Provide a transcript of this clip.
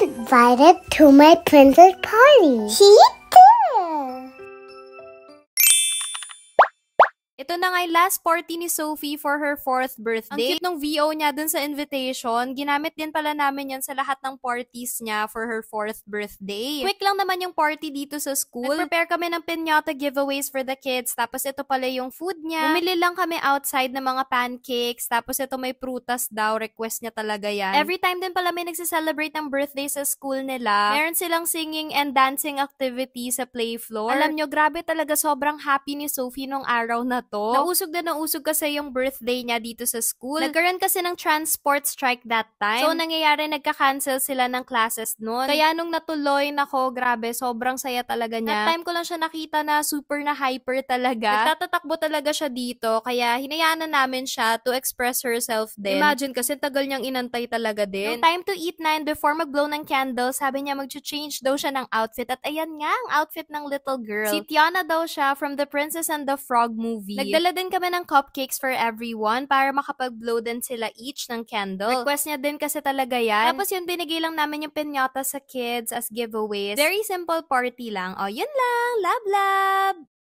invited to my princess party. She did. Ito na nga yung last party ni Sophie for her 4th birthday. Ang cute nung VO niya dun sa invitation. Ginamit din pala namin yan sa lahat ng parties niya for her 4th birthday. Quick lang naman yung party dito sa school. Nag-prepare kami ng piñata giveaways for the kids. Tapos ito pala yung food niya. Bumili lang kami outside ng mga pancakes. Tapos ito may prutas daw. Request niya talaga yan. Every time din pala may nagsiselebrate ng birthday sa school nila. Meron silang singing and dancing activity sa play floor. Alam nyo, grabe talaga sobrang happy ni Sophie nung araw na to. Nausog na nausog kasi yung birthday niya dito sa school. Nagkaroon kasi ng transport strike that time. So, nangyayari, nagka-cancel sila ng classes noon. Kaya nung natuloy, nako, grabe, sobrang saya talaga niya. That time ko lang siya nakita na super na hyper talaga. Nagtatatakbo talaga siya dito, kaya hinayaan na namin siya to express herself din. Imagine kasi tagal niyang inantay talaga din. Yung time to eat na, and before mag-blow ng candle, sabi niya mag-change daw siya ng outfit. At ayan nga, ang outfit ng little girl. Si Tiana daw siya from The Princess and the Frog movie. Nagdala din kami ng cupcakes for everyone para makapag-blow din sila each ng candle. Request niya din kasi talaga yan. Tapos yun, binigay lang namin yung piñata sa kids as giveaways. Very simple party lang. O, yun lang. Love, love!